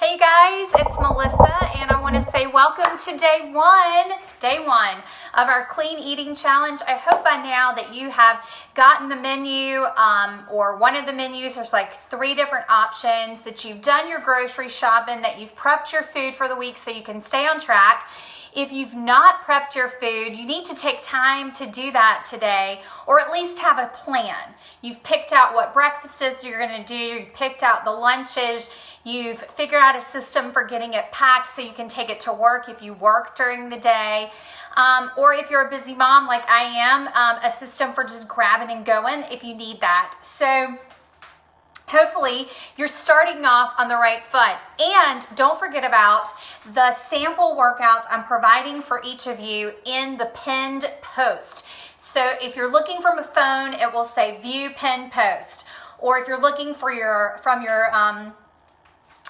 Hey guys, it's Melissa and I want to say welcome to day one of our clean eating challenge. I hope by now that you have gotten the menu or one of the menus. There's like 3 different options, that you've done your grocery shopping, that you've prepped your food for the week so you can stay on track. If you've not prepped your food, you need to take time to do that today, or at least have a plan. You've picked out what breakfasts you're going to do, you've picked out the lunches, you've figured out a system for getting it packed so you can take it to work if you work during the day. Or if you're a busy mom like I am, a system for just grabbing and going if you need that. So hopefully you're starting off on the right foot. And don't forget about the sample workouts I'm providing for each of you in the pinned post. So if you're looking from a phone, it will say view pinned post. Or if you're looking from your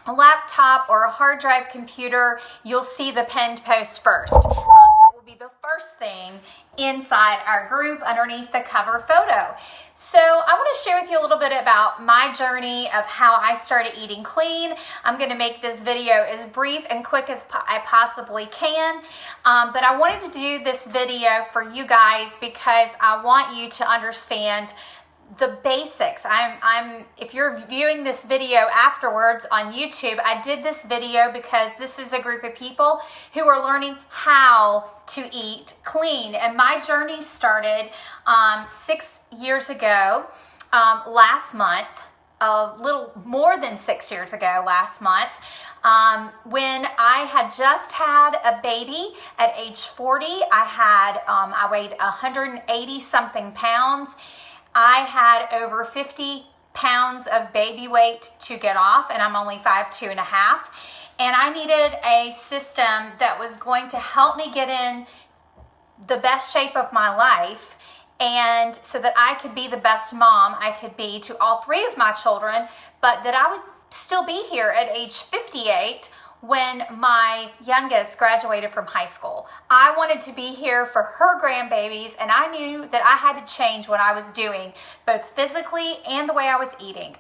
a laptop or a hard drive computer, you'll see the pinned post first. It will be the first thing inside our group underneath the cover photo. So I want to share with you a little bit about my journey of how I started eating clean. I'm going to make this video as brief and quick as I possibly can, but I wanted to do this video for you guys because I want you to understand the basics. If you're viewing this video afterwards on YouTube, I did this video because this is a group of people who are learning how to eat clean. And my journey started 6 years ago, last month, a little more than 6 years ago last month, when I had just had a baby at age 40. I weighed 180 something pounds. I had over 50 pounds of baby weight to get off, and I'm only 5'2.5". And I needed a system that was going to help me get in the best shape of my life, and so that I could be the best mom I could be to all 3 of my children, but that I would still be here at age 58 when my youngest graduated from high school. I wanted to be here for her grandbabies, and I knew that I had to change what I was doing, both physically and the way I was eating.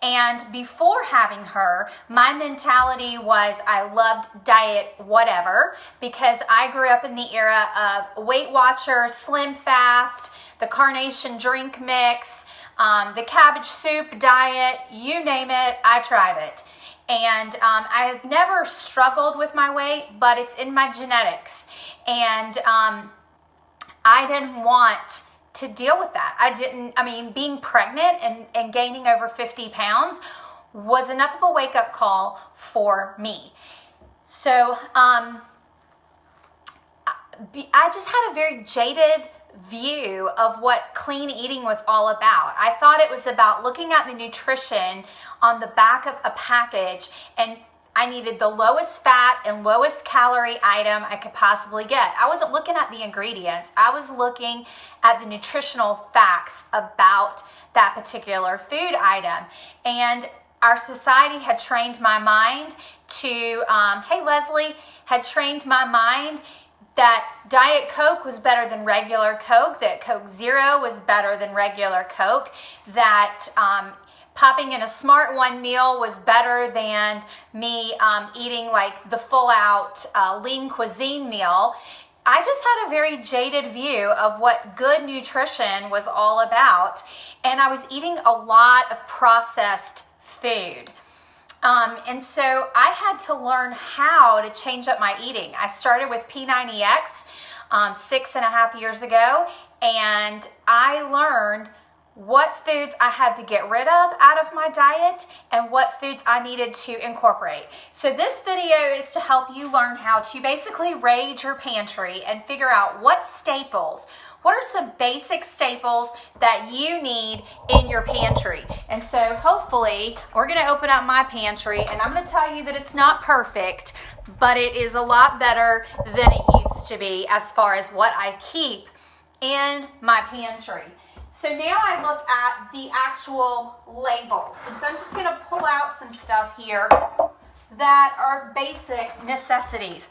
And before having her, my mentality was I loved diet whatever, because I grew up in the era of Weight Watchers, Slim Fast, the Carnation drink mix, the cabbage soup diet, you name it, I tried it. And I've never struggled with my weight, but it's in my genetics. And I didn't want to deal with that. Being pregnant and gaining over 50 pounds was enough of a wake-up call for me. So I just had a very jaded view of what clean eating was all about. I thought it was about looking at the nutrition on the back of a package, and I needed the lowest fat and lowest calorie item I could possibly get. I wasn't looking at the ingredients. I was looking at the nutritional facts about that particular food item. And our society had trained my mind to, had trained my mind that Diet Coke was better than regular Coke, that Coke Zero was better than regular Coke, that popping in a Smart One meal was better than me eating like the full-out lean cuisine meal. I just had a very jaded view of what good nutrition was all about, and I was eating a lot of processed food. And so I had to learn how to change up my eating. I started with P90X 6.5 years ago, and I learned what foods I had to get rid of out of my diet and what foods I needed to incorporate. So this video is to help you learn how to basically raid your pantry and figure out what are some basic staples that you need in your pantry. And so hopefully we're going to open up my pantry, and I'm going to tell you that it's not perfect, but it is a lot better than it used to be as far as what I keep in my pantry. So now I look at the actual labels. And so I'm just going to pull out some stuff here that are basic necessities.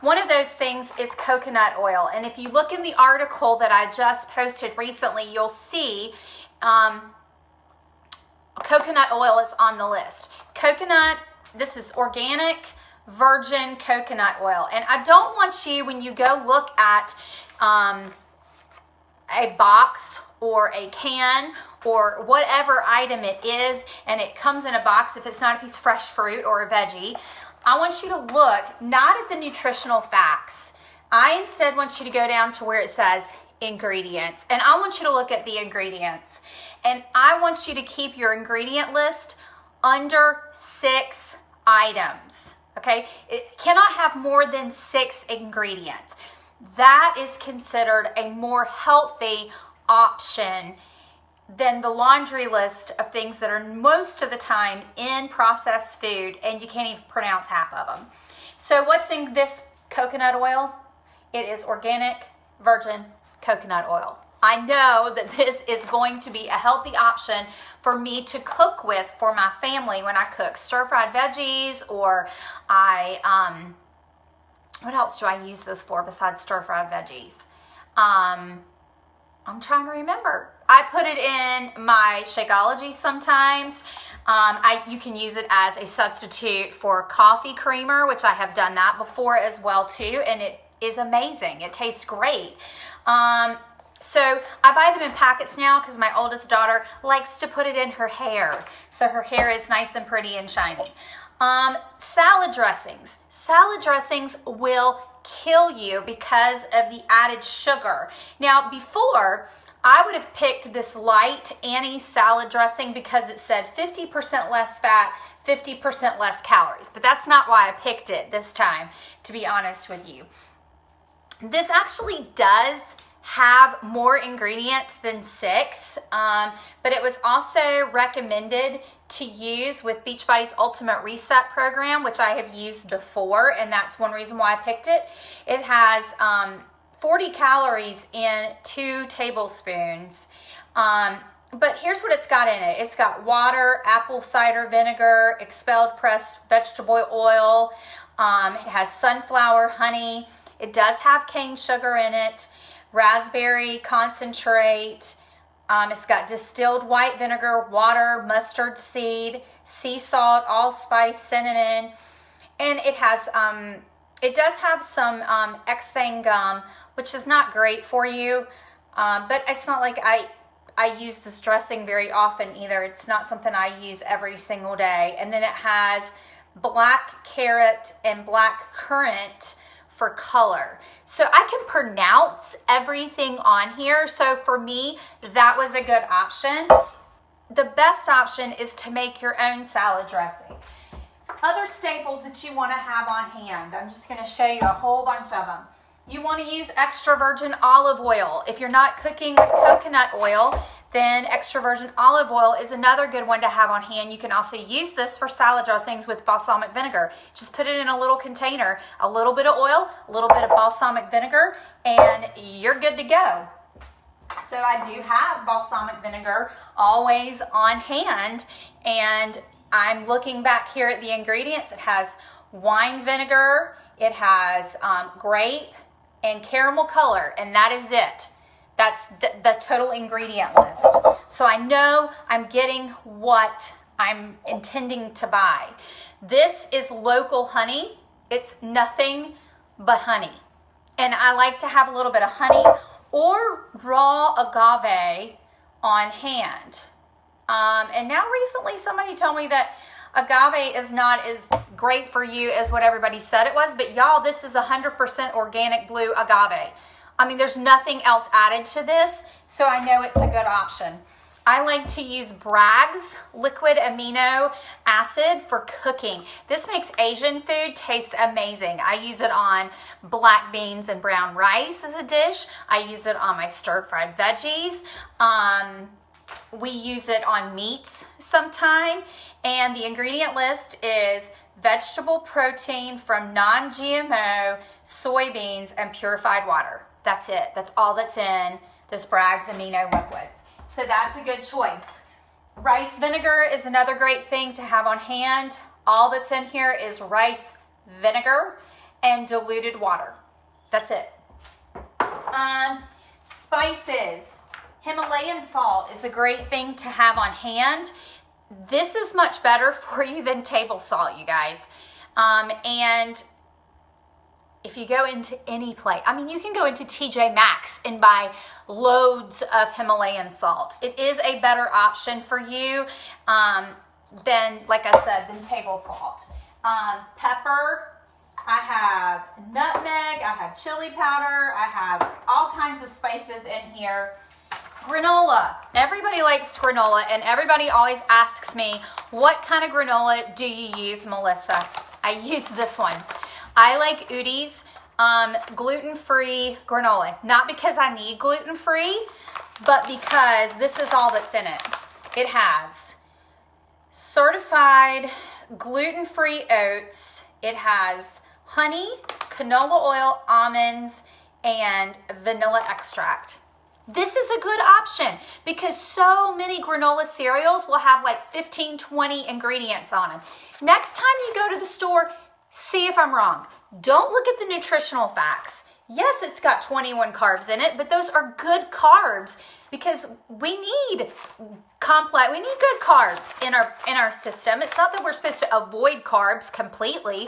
One of those things is coconut oil. And if you look in the article that I just posted recently, you'll see coconut oil is on the list. Coconut this is organic virgin coconut oil. And I don't want you, when you go look at a box or a can or whatever item it is, and it comes in a box, if it's not a piece of fresh fruit or a veggie, I want you to look not at the nutritional facts. I instead want you to go down to where it says ingredients, and I want you to look at the ingredients, and I want you to keep your ingredient list under 6 items. Okay, it cannot have more than 6 ingredients. That is considered a more healthy option than the laundry list of things that are most of the time in processed food and you can't even pronounce half of them. So what's in this coconut oil? It is organic virgin coconut oil. I know that this is going to be a healthy option for me to cook with for my family when I cook stir-fried veggies, or what else do I use this for besides stir-fried veggies? I'm trying to remember. I put it in my Shakeology sometimes. You can use it as a substitute for coffee creamer, which I have done that before as well too, and it is amazing. It tastes great. So I buy them in packets now because my oldest daughter likes to put it in her hair, so her hair is nice and pretty and shiny. Salad dressings. Salad dressings will kill you because of the added sugar. Now, before, I would have picked this light Annie's salad dressing because it said 50% less fat, 50% less calories. But that's not why I picked it this time, to be honest with you. This actually does have more ingredients than 6, but it was also recommended to use with Beachbody's Ultimate Reset program, which I have used before, and that's one reason why I picked it. It has 40 calories in 2 tablespoons, but here's what it's got in it. It's got water, apple cider vinegar, expelled pressed vegetable oil. It has sunflower, honey. It does have cane sugar in it, raspberry concentrate. It's got distilled white vinegar, water, mustard seed, sea salt, allspice, cinnamon, and it has it does have some Xthane gum, which is not great for you, but it's not like I use this dressing very often either. It's not something I use every single day. And then it has black carrot and black currant for color. So I can pronounce everything on here. So for me, that was a good option. The best option is to make your own salad dressing. Other staples that you want to have on hand, I'm just going to show you a whole bunch of them. You want to use extra virgin olive oil. If you're not cooking with coconut oil, then extra virgin olive oil is another good one to have on hand. You can also use this for salad dressings with balsamic vinegar. Just put it in a little container, a little bit of oil, a little bit of balsamic vinegar, and you're good to go. So I do have balsamic vinegar always on hand, and I'm looking back here at the ingredients. It has wine vinegar, it has grape and caramel color, and that is it. That's the total ingredient list. So I know I'm getting what I'm intending to buy. This is local honey. It's nothing but honey. And I like to have a little bit of honey or raw agave on hand. And now recently somebody told me that agave is not as great for you as what everybody said it was, but y'all, this is 100% organic blue agave. I mean, there's nothing else added to this, so I know it's a good option. I like to use Bragg's liquid amino acid for cooking. This makes Asian food taste amazing. I use it on black beans and brown rice as a dish. I use it on my stir-fried veggies. We use it on meats sometime. And the ingredient list is vegetable protein from non-GMO soybeans and purified water. That's it. That's all that's in this Bragg's amino liquids. So that's a good choice. Rice vinegar is another great thing to have on hand. All that's in here is rice vinegar and diluted water. That's it. Spices. Himalayan salt is a great thing to have on hand. this is much better for you than table salt, you guys. And if you go into any place, I mean, you can go into TJ Maxx and buy loads of Himalayan salt. It is a better option for you than, like I said, than table salt. Pepper, I have nutmeg, I have chili powder, I have all kinds of spices in here. Granola. Everybody likes granola, and everybody always asks me, what kind of granola do you use, Melissa? I use this one. I like Udi's gluten-free granola. Not because I need gluten-free, but because this is all that's in it. It has certified gluten-free oats. It has honey, canola oil, almonds, and vanilla extract. This is a good option because so many granola cereals will have like 15, 20 ingredients on them. Next time you go to the store, see if I'm wrong. Don't look at the nutritional facts. Yes, it's got 21 carbs in it, but those are good carbs because we need good carbs in our system. It's not that we're supposed to avoid carbs completely,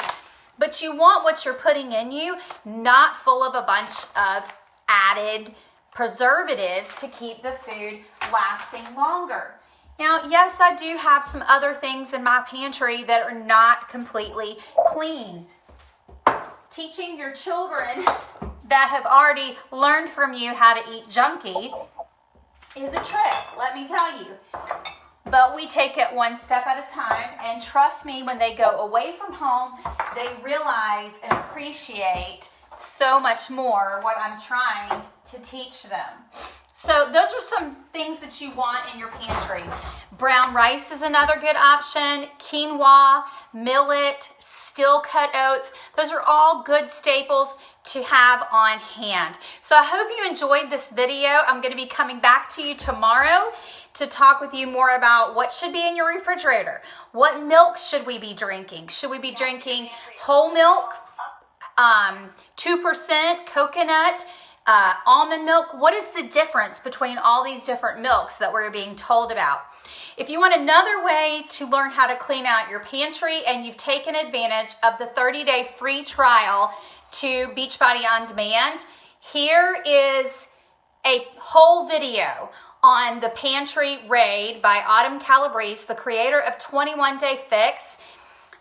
but you want what you're putting in you not full of a bunch of added preservatives to keep the food lasting longer. Now, yes, I do have some other things in my pantry that are not completely clean. Teaching your children that have already learned from you how to eat junky is a trick, let me tell you. But we take it one step at a time, and trust me, when they go away from home, they realize and appreciate so much more what I'm trying to teach them. So those are some things that you want in your pantry. Brown rice is another good option. Quinoa, millet, steel cut oats. Those are all good staples to have on hand. So I hope you enjoyed this video. I'm going to be coming back to you tomorrow to talk with you more about what should be in your refrigerator. What milk should we be drinking? Should we be drinking whole milk? 2% coconut, almond milk? What is the difference between all these different milks that we're being told about? If you want another way to learn how to clean out your pantry and you've taken advantage of the 30-day free trial to Beachbody On Demand, here is a whole video on the Pantry Raid by Autumn Calabrese, the creator of 21 Day Fix.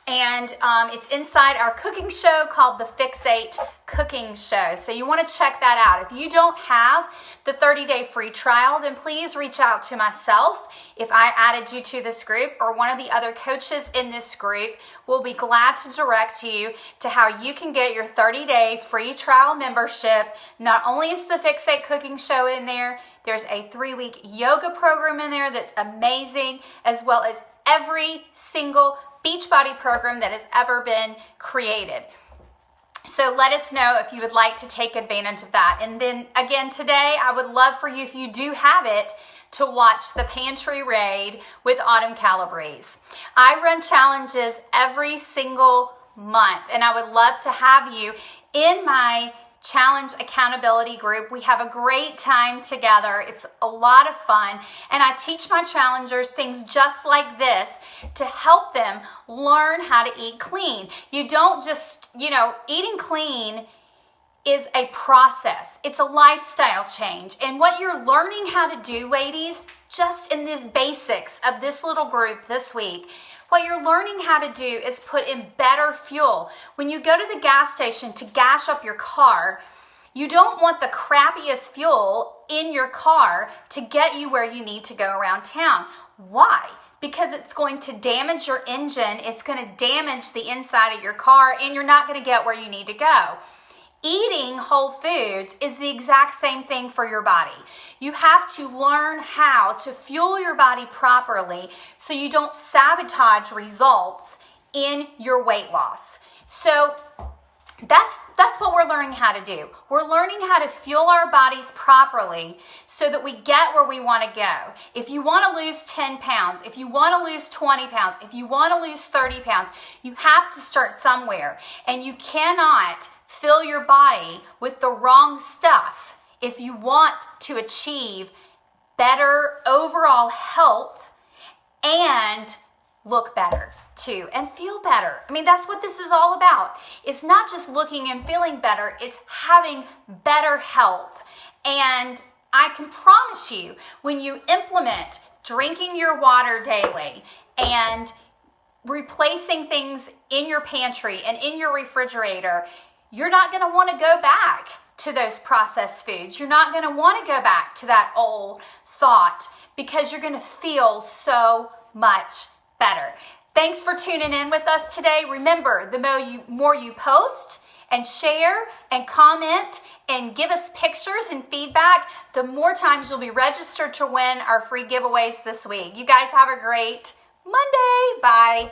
And it's inside our cooking show called the Fix8 Cooking Show. So you want to check that out. If you don't have the 30-day free trial, then please reach out to myself. If I added you to this group, or one of the other coaches in this group, we'll be glad to direct you to how you can get your 30-day free trial membership. Not only is the Fix8 Cooking Show in there, there's a 3-week yoga program in there that's amazing, as well as every single Beachbody program that has ever been created. So let us know if you would like to take advantage of that. And then again today, I would love for you, if you do have it, to watch the Pantry Raid with Autumn Calabrese. I run challenges every single month, and I would love to have you in my challenge accountability group. We have a great time together. It's a lot of fun, and I teach my challengers things just like this to help them learn how to eat clean. You don't just, eating clean is a process. It's a lifestyle change. And what you're learning how to do, ladies, just in the basics of this little group this week, what you're learning how to do is put in better fuel. When you go to the gas station to gas up your car, you don't want the crappiest fuel in your car to get you where you need to go around town. Why? Because it's going to damage your engine, it's going to damage the inside of your car, and you're not going to get where you need to go. Eating whole foods is the exact same thing for your body. You have to learn how to fuel your body properly so you don't sabotage results in your weight loss. So that's what we're learning how to do. We're learning how to fuel our bodies properly so that we get where we want to go. If you want to lose 10 pounds, if you want to lose 20 pounds, if you want to lose 30 pounds, you have to start somewhere. And you cannot fill your body with the wrong stuff if you want to achieve better overall health and look better too and feel better. I mean, that's what this is all about. It's not just looking and feeling better, it's having better health. And I can promise you, when you implement drinking your water daily and replacing things in your pantry and in your refrigerator, you're not going to want to go back to those processed foods. You're not going to want to go back to that old thought because you're going to feel so much better. Thanks for tuning in with us today. Remember, the more you post and share and comment and give us pictures and feedback, the more times you'll be registered to win our free giveaways this week. You guys have a great Monday. Bye.